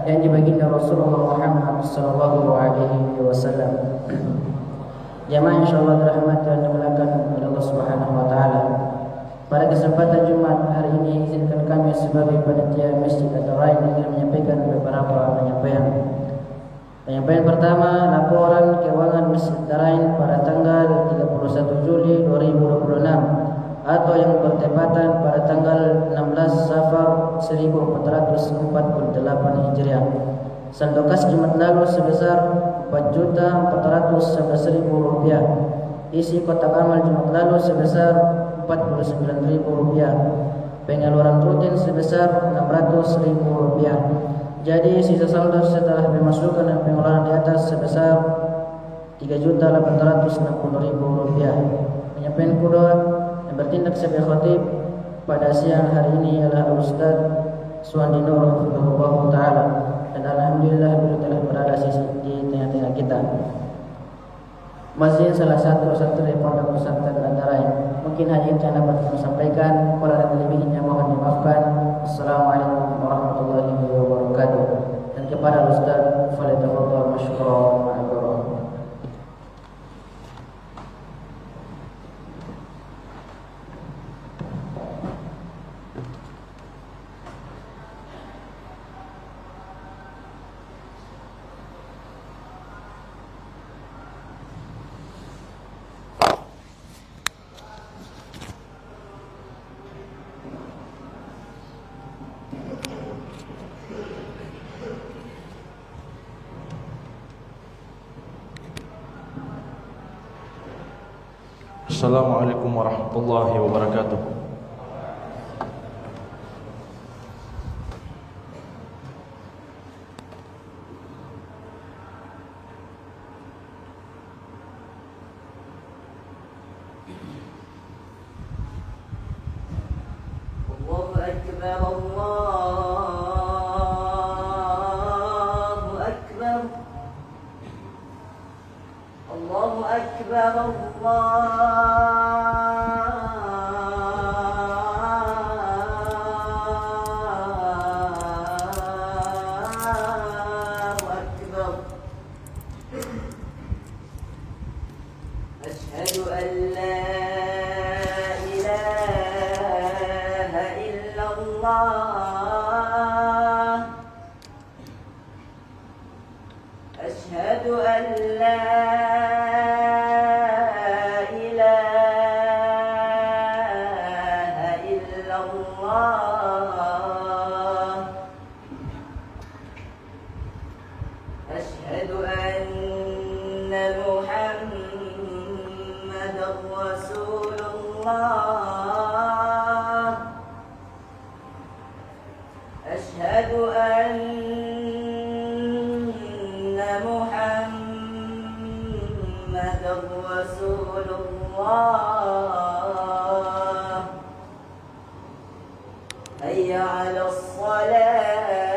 yang dibaginda Rasulullah Muhammad sallallahu alaihi wasallam. Jamaah insyaallah dirahmati dan dimuliakan oleh Allah Subhanahu wa taala. Pada kesempatan Jumat hari ini izinkan kami sebagai panitia Masjid Ad-Darain ingin menyampaikan beberapa penyampaian. Penyampaian pertama, laporan keuangan Masjid Ad-Darain pada tanggal 31 Juli 2026 atau yang bertepatan pada tanggal 16 Safar 1448 Hijriah. Saldo kas Jumat lalu sebesar Rp4.411.000. Isi kotak amal Jumat lalu sebesar Rp49.000. Pengeluaran rutin sebesar Rp600.000. Jadi sisa saldo setelah pemasukan dan pengeluaran di atas sebesar Rp3.860.000. Penyampaian kedua yang bertindak sebagai khatib pada siang hari ini adalah Ustaz Suwandi Nur hafizahullah taala, dan alhamdulillah beliau telah berada di tengah-tengah kita. Masih salah satu dari pondok pesantren Ad-Darain. Mungkin hanya itu yang dapat kami sampaikan. Kurang dan lebihnya mohon dimaafkan. Assalamualaikum warahmatullahi wabarakatuh. Dan kepada Ustaz, falyatafadhal masykuran ma'dzura. Assalamualaikum warahmatullahi wabarakatuh. Allahu Akbar, Allahu Akbar, Allahu Akbar, Allahu Akbar. Ashhadu an la ilaha illallah. Ashhadu an la ilaha illallah. Ashhadu anna Muhammadar Rasulullah. Ashhadu anna Muhammadar Rasulullah. Hayya 'alas salat,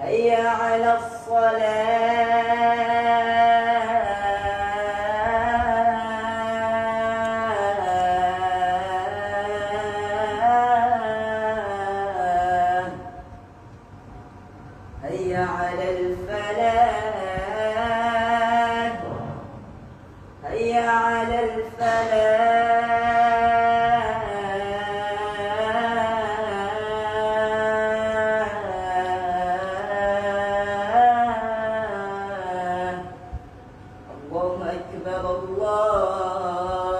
hayya 'alas salat, hayya 'alal falah, hayya 'alal falah. Allahu Akbar,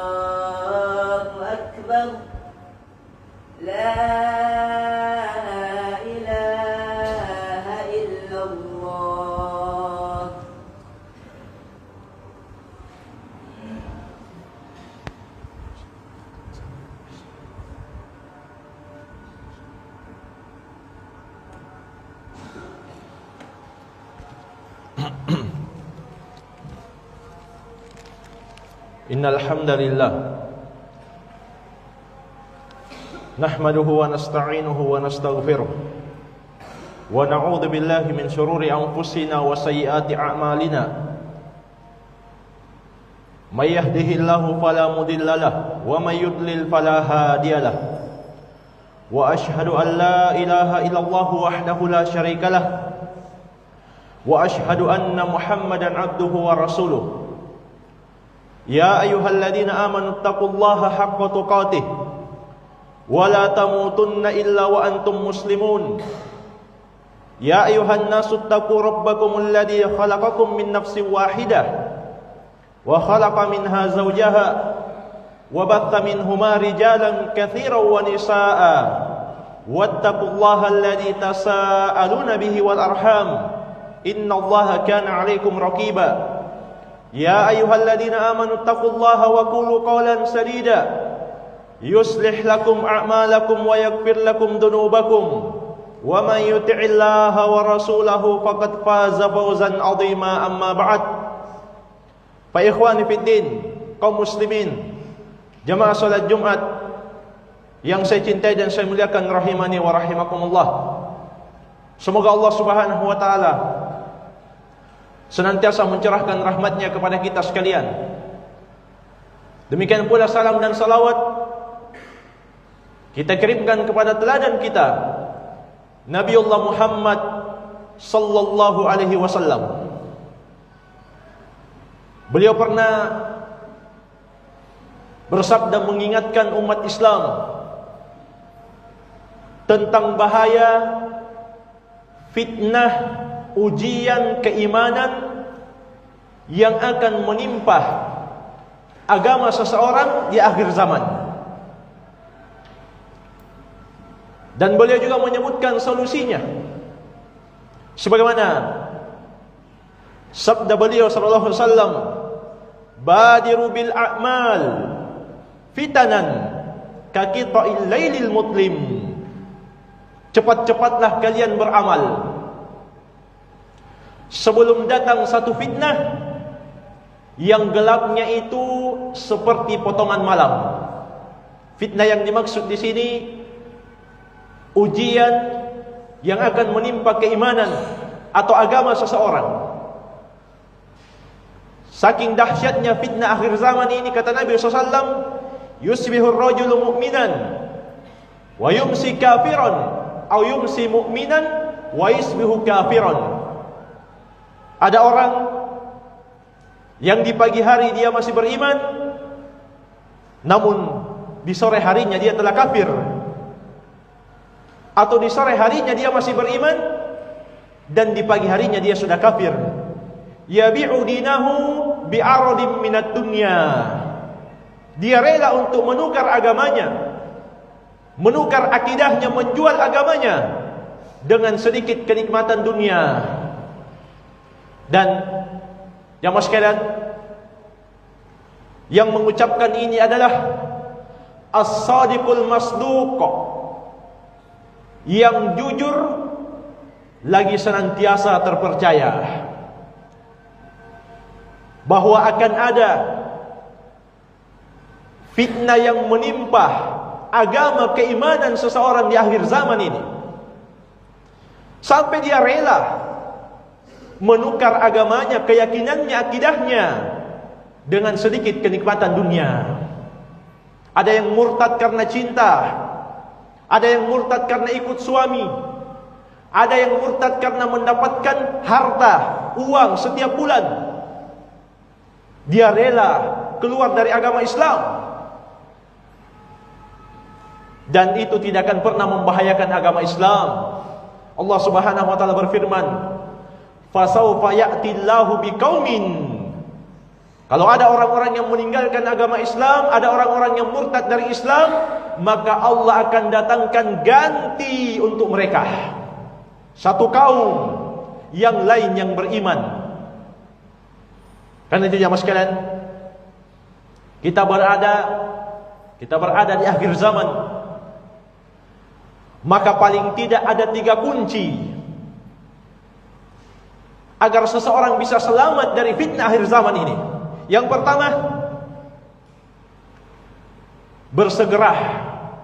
Allahu Akbar. La ilaha illallah. Innal hamdalillah nahmaduhu wa nasta'inuhu wa nastaghfiruh wa na'udzu billahi min shururi anfusina wa sayyiati a'malina. May yahdihillahu fala mudilla lahu wa may yudlil fala hadiya lahu. وأشهد أن لا إله إلا الله وحده لا شريك له وأشهد أن محمدا عبده ورسوله يا أيها الذين آمنوا اتقوا الله حق تقاته ولا تموتن إلا وأنتم مسلمون يا أيها الناس اتقوا ربكم الذي خلقكم من نفس واحدة وخلق منها زوجها وبث منهما رجالا كثيرا ونساء واتقوا الله الذي تساءلون به والأرحام إن الله كان عليكم رقيبا يا أيها الذين آمنوا اتقوا الله وقولوا قولا سديدا يصلح لكم أعمالكم ويغفر لكم ذنوبكم ومن يطع الله ورسوله فقد فاز فوزا عظيما أما بعد فإخواني في الدين kaum muslimin jamaah salat Jumat yang saya cintai dan saya muliakan rahimani wa rahimakumullah. Semoga Allah Subhanahu wa taala senantiasa mencurahkan rahmatnya kepada kita sekalian. Demikian pula salam dan salawat kita kirimkan kepada teladan kita Nabiullah Muhammad sallallahu alaihi wasallam. Beliau pernah bersabda mengingatkan umat Islam tentang bahaya fitnah ujian keimanan yang akan menimpa agama seseorang di akhir zaman. Dan beliau juga menyebutkan solusinya. Sebagaimana sabda beliau sallallahu alaihi wasallam, "Badiru bil a'mal fitanan kaqita'il lailil mutlim." Cepat-cepatlah kalian beramal sebelum datang satu fitnah yang gelapnya itu seperti potongan malam. Fitnah yang dimaksud di sini ujian yang akan menimpa keimanan atau agama seseorang. Saking dahsyatnya fitnah akhir zaman ini, kata Nabi SAW, yusbihur rajulu mu'minan wa yumsi kafiran atau yumsi mu'minan wa yusbihu kafiran. Ada orang yang di pagi hari dia masih beriman, namun di sore harinya dia telah kafir. Atau di sore harinya dia masih beriman dan di pagi harinya dia sudah kafir. Yabi'u dinahu bi'aradim minat dunya. Dia rela untuk menukar agamanya, menukar akidahnya, menjual agamanya dengan sedikit kenikmatan dunia. Dan jamaah sekalian, yang mengucapkan ini adalah as-sadiqul masduq, yang jujur lagi senantiasa terpercaya bahwa akan ada fitnah yang menimpa agama keimanan seseorang di akhir zaman ini, sampai dia rela menukar agamanya, keyakinannya, akidahnya dengan sedikit kenikmatan dunia. Ada yang murtad karena cinta, ada yang murtad karena ikut suami, ada yang murtad karena mendapatkan harta, uang setiap bulan. Dia rela keluar dari agama Islam, dan itu tidak akan pernah membahayakan agama Islam. Allah Subhanahu wa taala berfirman, "Fasawfa ya'tillahu biqaumin." Kalau ada orang-orang yang meninggalkan agama Islam, ada orang-orang yang murtad dari Islam, maka Allah akan datangkan ganti untuk mereka, satu kaum yang lain yang beriman. Karena itu jamaah sekalian, kita berada di akhir zaman. Maka paling tidak ada 3 kunci agar seseorang bisa selamat dari fitnah akhir zaman ini. Yang pertama, bersegera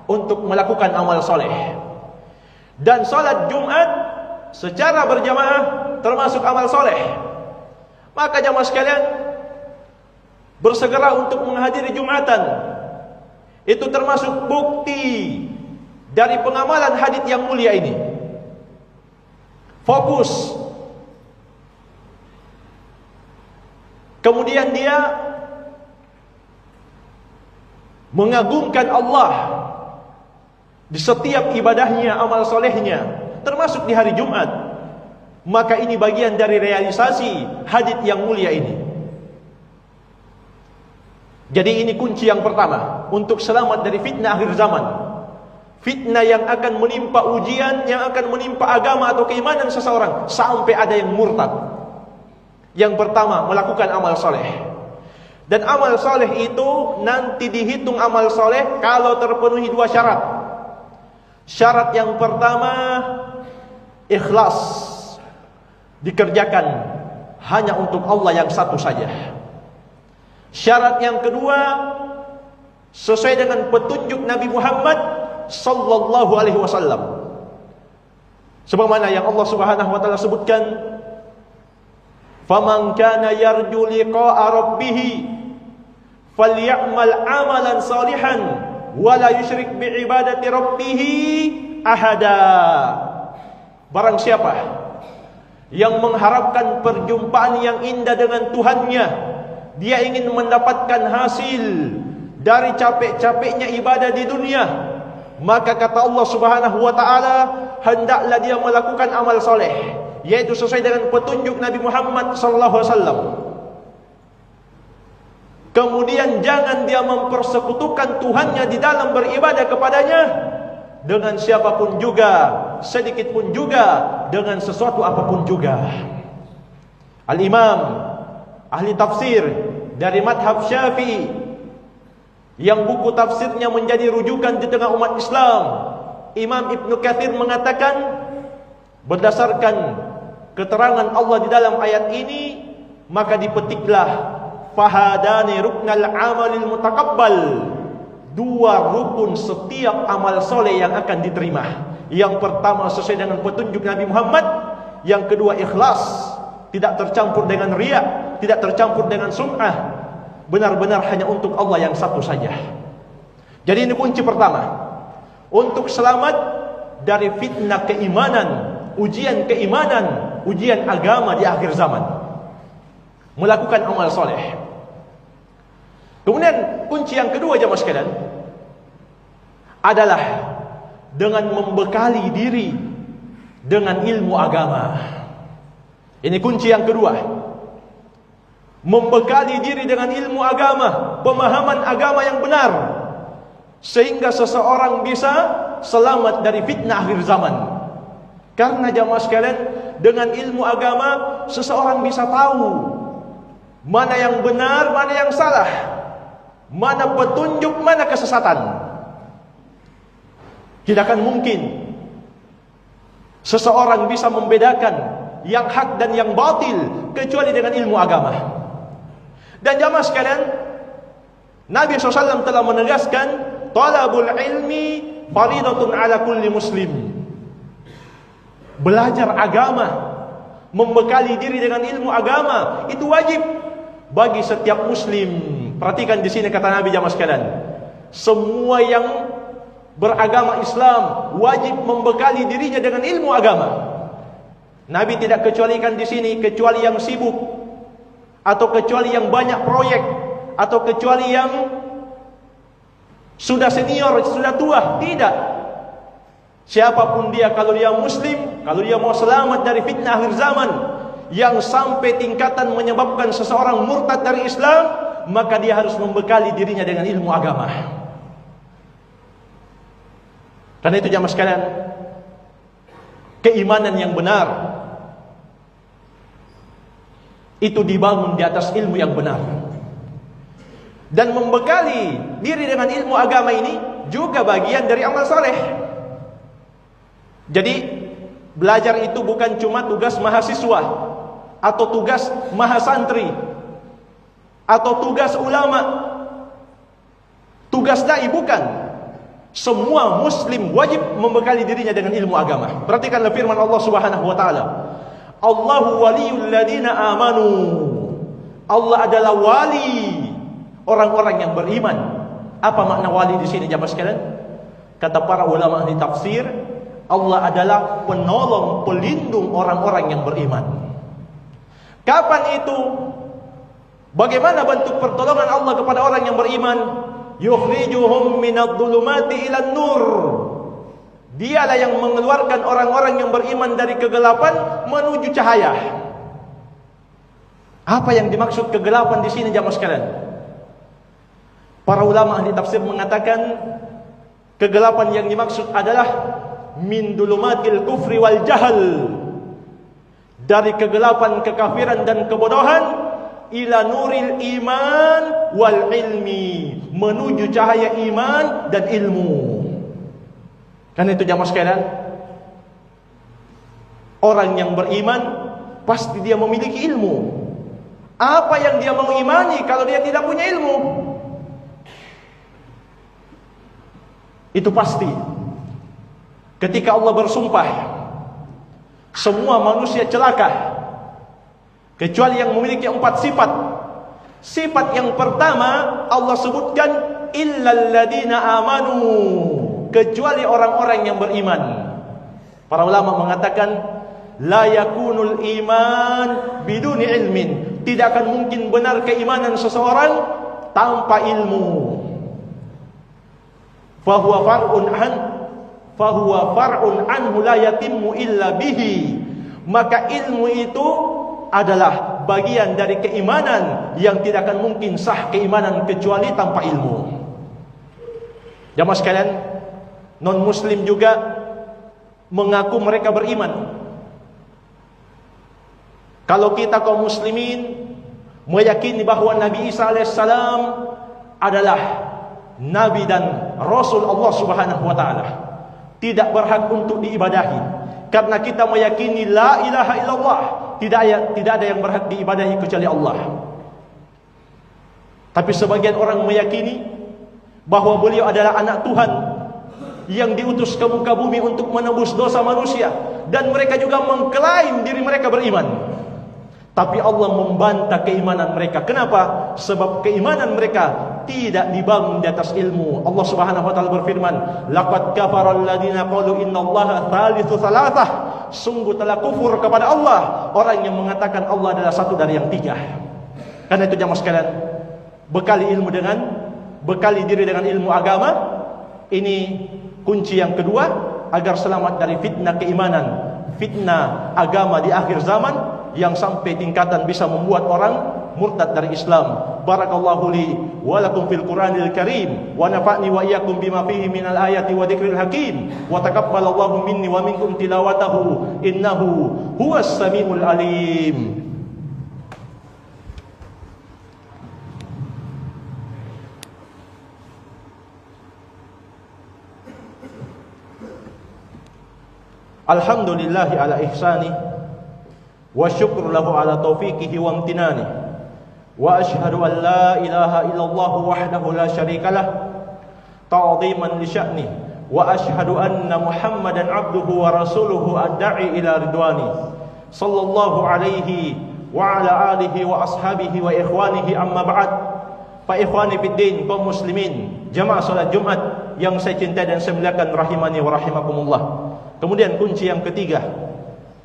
untuk melakukan amal soleh. Dan salat Jumat secara berjamaah termasuk amal soleh. Maka jamaah sekalian, bersegera untuk menghadiri Jumatan. Itu termasuk bukti dari pengamalan hadits yang mulia ini. Fokus. Kemudian dia mengagungkan Allah di setiap ibadahnya, amal solehnya, termasuk di hari Jumat. Maka ini bagian dari realisasi hadits yang mulia ini. Jadi ini kunci yang pertama untuk selamat dari fitnah akhir zaman. Fitnah yang akan menimpa ujian, yang akan menimpa agama atau keimanan seseorang sampai ada yang murtad. Yang pertama, melakukan amal soleh. Dan amal soleh itu nanti dihitung amal soleh kalau terpenuhi dua syarat. Syarat yang pertama, ikhlas, dikerjakan hanya untuk Allah yang satu saja. Syarat yang kedua, sesuai dengan petunjuk Nabi Muhammad sallallahu alaihi wasallam. Sebagaimana yang Allah Subhanahu wa taala sebutkan, "Faman kana yarju liqa'a rabbih falyamal 'amalan salihan wa la yusyrik bi ibadati rabbih ahada." Barang siapa yang mengharapkan perjumpaan yang indah dengan Tuhannya, dia ingin mendapatkan hasil dari capek-capeknya ibadah di dunia, maka kata Allah Subhanahu wa taala, hendaklah dia melakukan amal soleh, yaitu sesuai dengan petunjuk Nabi Muhammad sallallahu alaihi wasallam. Kemudian jangan dia mempersekutukan Tuhannya di dalam beribadah kepadanya dengan siapapun juga, sedikit pun juga, dengan sesuatu apapun juga. Al-Imam ahli tafsir dari madhab Syafi'i yang buku tafsirnya menjadi rujukan di tengah umat Islam, Imam Ibnu Katsir mengatakan, berdasarkan keterangan Allah di dalam ayat ini, maka dipetiklah fahadani ruknal amalil mutakabbal, dua rukun setiap amal soleh yang akan diterima. Yang pertama sesuai dengan petunjuk Nabi Muhammad, yang kedua ikhlas, tidak tercampur dengan riya, tidak tercampur dengan sum'ah, benar-benar hanya untuk Allah yang satu saja. Jadi ini kunci pertama untuk selamat dari fitnah keimanan, ujian keimanan, ujian agama di akhir zaman. Melakukan amal soleh. Kemudian kunci yang kedua jemaah sekalian adalah dengan membekali diri dengan ilmu agama. Ini kunci yang kedua. Membekali diri dengan ilmu agama, pemahaman agama yang benar, sehingga seseorang bisa selamat dari fitnah akhir zaman. Karena jamaah sekalian, dengan ilmu agama seseorang bisa tahu mana yang benar, mana yang salah, mana petunjuk, mana kesesatan. Tidak akan mungkin seseorang bisa membedakan yang hak dan yang batil kecuali dengan ilmu agama. Dan jamaah sekalian, Nabi SAW telah menegaskan, talabul ilmi faridatun ala kulli muslim. Belajar agama, membekali diri dengan ilmu agama, itu wajib bagi setiap muslim. Perhatikan di sini kata Nabi jamaah sekalian, semua yang beragama Islam wajib membekali dirinya dengan ilmu agama. Nabi tidak kecualikan di sini kecuali yang sibuk, atau kecuali yang banyak proyek, atau kecuali yang sudah senior, sudah tua. Tidak. Siapapun dia, kalau dia muslim, kalau dia mau selamat dari fitnah akhir zaman yang sampai tingkatan menyebabkan seseorang murtad dari Islam, maka dia harus membekali dirinya dengan ilmu agama. Karena itu jamaah sekalian, keimanan yang benar itu dibangun di atas ilmu yang benar. Dan membekali diri dengan ilmu agama ini juga bagian dari amal saleh. Jadi belajar itu bukan cuma tugas mahasiswa, atau tugas mahasantri, atau tugas ulama, tugas dai, bukan. Semua muslim wajib membekali dirinya dengan ilmu agama. Perhatikanlah firman Allah Subhanahu wa taala, Allahu waliyul ladina amanu. Allah adalah wali orang-orang yang beriman. Apa makna wali di sini jamaah sekalian? Kata para ulama ahli tafsir, Allah adalah penolong, pelindung orang-orang yang beriman. Kapan itu? Bagaimana bentuk pertolongan Allah kepada orang yang beriman? Yukhrijuhum minadh-dhulumati ilan nur. Dialah yang mengeluarkan orang-orang yang beriman dari kegelapan menuju cahaya. Apa yang dimaksud kegelapan di sini jamaah sekalian? Para ulama ahli tafsir mengatakan kegelapan yang dimaksud adalah min dulumatil kufri wal jahal, dari kegelapan kekafiran dan kebodohan ila nuril iman wal ilmi, menuju cahaya iman dan ilmu. Karena itu jamaah sekalian, orang yang beriman pasti dia memiliki ilmu. Apa yang dia mau imani kalau dia tidak punya ilmu? Itu pasti. Ketika Allah bersumpah, semua manusia celaka kecuali yang memiliki 4 sifat. Sifat yang pertama Allah sebutkan illal ladina amanu, kecuali orang-orang yang beriman. Para ulama mengatakan la yakunul iman biduni ilmin, tidak akan mungkin benar keimanan seseorang tanpa ilmu. Fahuwa far'un anhu la yatimmu illa bihi, maka ilmu itu adalah bagian dari keimanan yang tidak akan mungkin sah keimanan kecuali tanpa ilmu. Jamaah sekalian, non muslim juga mengaku mereka beriman. Kalau kita kaum muslimin meyakini bahwa Nabi Isa alaihissalam adalah Nabi dan Rasul Allah subhanahu wa ta'ala, tidak berhak untuk diibadahi, karena kita meyakini la ilaha illallah, tidak ada yang berhak diibadahi kecuali Allah. Tapi sebagian orang meyakini bahwa beliau adalah anak Tuhan yang diutus ke muka bumi untuk menebus dosa manusia, dan mereka juga mengklaim diri mereka beriman. Tapi Allah membantah keimanan mereka. Kenapa? Sebab keimanan mereka tidak dibangun di atas ilmu. Allah Subhanahu wa taala berfirman, laqad kafara alladziina qalu innallaha tsalitsu tsalatsah. Sungguh telah kufur kepada Allah orang yang mengatakan Allah adalah satu dari yang 3. Karena itu jamaah sekalian, bekali diri dengan ilmu agama. Ini kunci yang kedua agar selamat dari fitnah keimanan, fitnah agama di akhir zaman yang sampai tingkatan bisa membuat orang murtad dari Islam. Barakallahu li wa lakum fil Qur'anil Karim wa nafa'ni wa iyyakum bima fihi minal ayati wa dzikril hakim wa taqabbalallahu minni wa minkum tilawatahu innahu huwas samiul alim. Alhamdulillahi ala ihsani wa syukru lahu ala taufiqihi wa amtinani, wa ashhadu an la ilaha illallah wahdahu la syarikalah ta'ziman li sya'ni, wa ashhadu anna Muhammadan abduhu wa rasuluhu ad-da'i ila ridwani sallallahu alaihi wa ala alihi wa ashabihi wa ikhwanihi, amma ba'd. Fa ikhwani fid din, kaum muslimin, jamaah salat Jumat yang saya cintai dan saya muliakan rahimani wa rahimakumullah. Kemudian kunci yang ketiga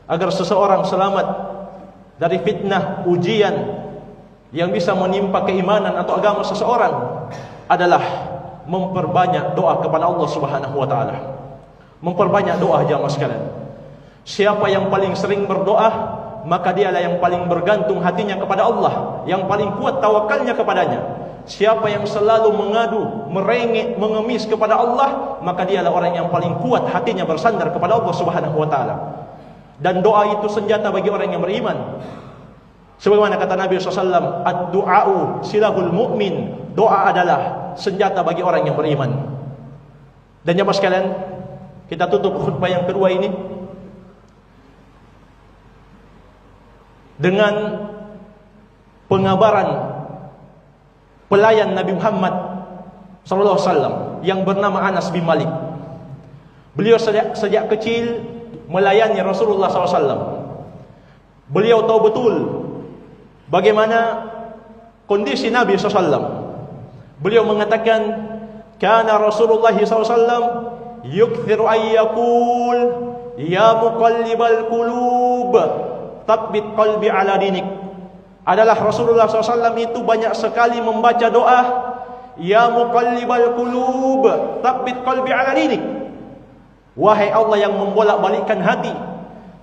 agar seseorang selamat dari fitnah ujian yang bisa menimpa keimanan atau agama seseorang adalah memperbanyak doa kepada Allah Subhanahu wa taala. Memperbanyak doa jamaah sekalian. Siapa yang paling sering berdoa, maka dialah yang paling bergantung hatinya kepada Allah, yang paling kuat tawakalnya kepadanya. Siapa yang selalu mengadu, merengek, mengemis kepada Allah, maka dialah orang yang paling kuat hatinya bersandar kepada Allah Subhanahu wa taala. Dan doa itu senjata bagi orang yang beriman. Sebagaimana kata Nabi SAW, ad-du'a'u silahul mu'min, doa adalah senjata bagi orang yang beriman. Dan jemaah sekalian, kita tutup khutbah yang kedua ini dengan pengabaran pelayan Nabi Muhammad SAW yang bernama Anas bin Malik. Beliau sejak kecil melayani Rasulullah SAW. Beliau tahu betul bagaimana kondisi Nabi SAW. Beliau mengatakan, kana Rasulullah SAW yukthiru ayyakul ya muqallibal qulub tsabbit qalbi ala dinik. Adalah Rasulullah SAW itu banyak sekali membaca doa ya muqallibal qulub tsabbit qalbi ala dinik. Wahai Allah yang membolak-balikkan hati,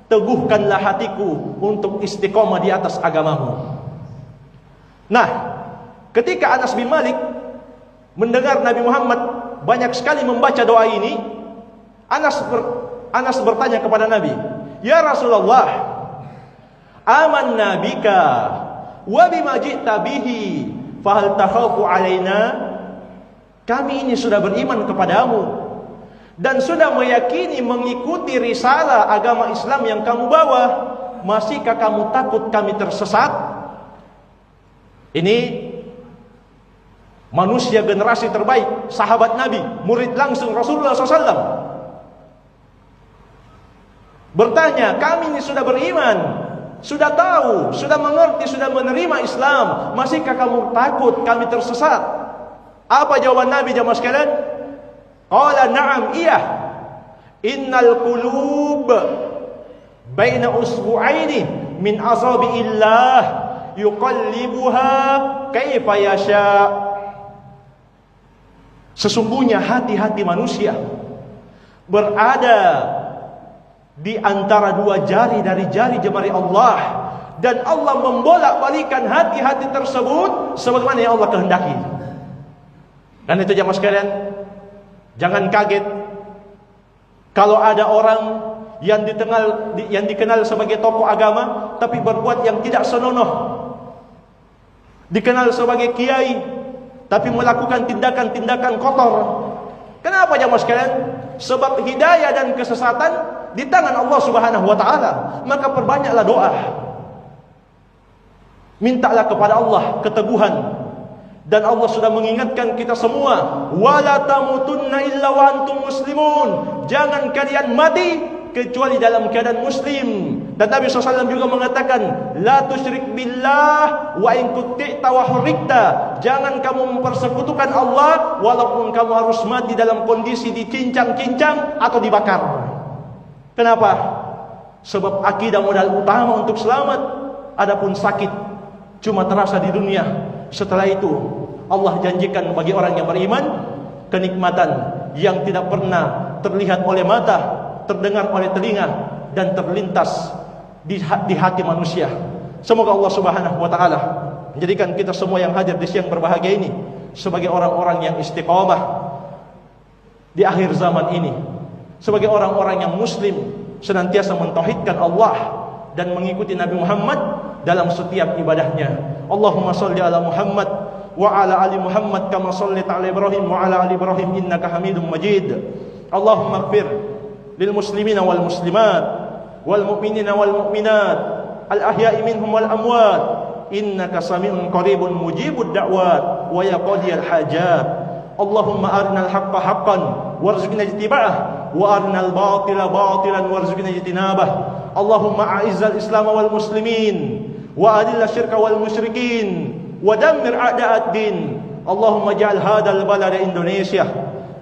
teguhkanlah hatiku untuk istiqamah di atas agamamu. Nah, ketika Anas bin Malik mendengar Nabi Muhammad banyak sekali membaca doa ini, Anas bertanya kepada Nabi, "Ya Rasulullah, amanna bika wa bima ji'ta bihi, fahal takhafu alaina?" Kami ini sudah beriman kepadamu dan sudah meyakini mengikuti risalah agama Islam yang kamu bawa. Masihkah kamu takut kami tersesat? Ini manusia generasi terbaik, sahabat Nabi, murid langsung Rasulullah SAW, bertanya, kami ini sudah beriman, sudah tahu, sudah mengerti, sudah menerima Islam, masihkah kamu takut kami tersesat? Apa jawaban Nabi jamaah sekalian? Qala na'am, iya. Innal qulub baina usbu'aini min asabi'illah yuqallibuha kaifa yasha. Sesungguhnya hati-hati manusia berada di antara dua jari dari jari jemari Allah, dan Allah membolak-balikan hati-hati tersebut sebagaimana yang Allah kehendaki. Dan itu jamaah sekalian, jangan kaget kalau ada orang yang dikenal sebagai tokoh agama tapi berbuat yang tidak senonoh, dikenal sebagai kiai tapi melakukan tindakan-tindakan kotor. Kenapa jamaah sekalian? Sebab hidayah dan kesesatan di tangan Allah Subhanahu wa taala. Maka perbanyaklah doa. Mintalah kepada Allah keteguhan. Dan Allah sudah mengingatkan kita semua, wala tamutunna illa wa antum muslimun. Jangan kalian mati kecuali dalam keadaan muslim. Dan Nabi SAW juga mengatakan, la tusyrik billah wa in kuti'ta wa hurrikta. Jangan kamu mempersekutukan Allah walaupun kamu harus mati dalam kondisi dicincang-cincang atau dibakar. Kenapa? Sebab akidah modal utama untuk selamat. Adapun sakit cuma terasa di dunia. Setelah itu Allah janjikan bagi orang yang beriman kenikmatan yang tidak pernah terlihat oleh mata, terdengar oleh telinga, dan terlintas di hati manusia. Semoga Allah Subhanahu wa taala menjadikan kita semua yang hadir di siang berbahagia ini sebagai orang-orang yang istiqamah di akhir zaman ini, sebagai orang-orang yang muslim senantiasa mentauhidkan Allah dan mengikuti Nabi Muhammad dalam setiap ibadahnya. Allahumma salli ala Muhammad wa ala ali Muhammad kama shallaita ala Ibrahim wa ala ali Ibrahim innaka Hamidum Majid. Allahumma ighfir lil muslimina wal muslimat wal mu'minina wal mu'minat al ahya'i minhum wal amwat innaka sami'un qaribun mujibud da'wat wa ya qadiyal hajat. Allahumma arinal haqqa haqqan warzuqna ittiba'ah wa arinal batila batilan warzuqna ijtinabah. Allahumma a'izzal Islam wal muslimin wa adilla syirka wal musyrikin wa dammir a'da'ad din. Allahumma ja'al hadal balada Indonesia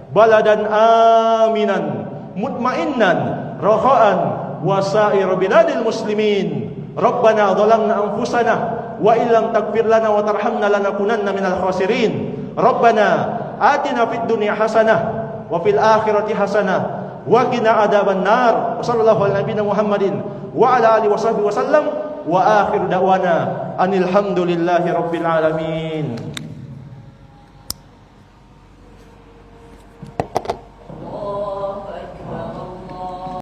baladan aminan mutmainnan rakha'an wa sa'ir biladil muslimin. Rabbana dhalamna anfusana wa illam taghfir lana wa tarhamna lanakunanna minal khasirin. Rabbana atina fid dunya hasanah wa fil akhirati hasanah wa qina adzaban nar. Sallallahu alaihi Muhammadin wa ala alihi washabbihi wasallam wa akhiru da'wana anil hamdulillahi rabbil alamin.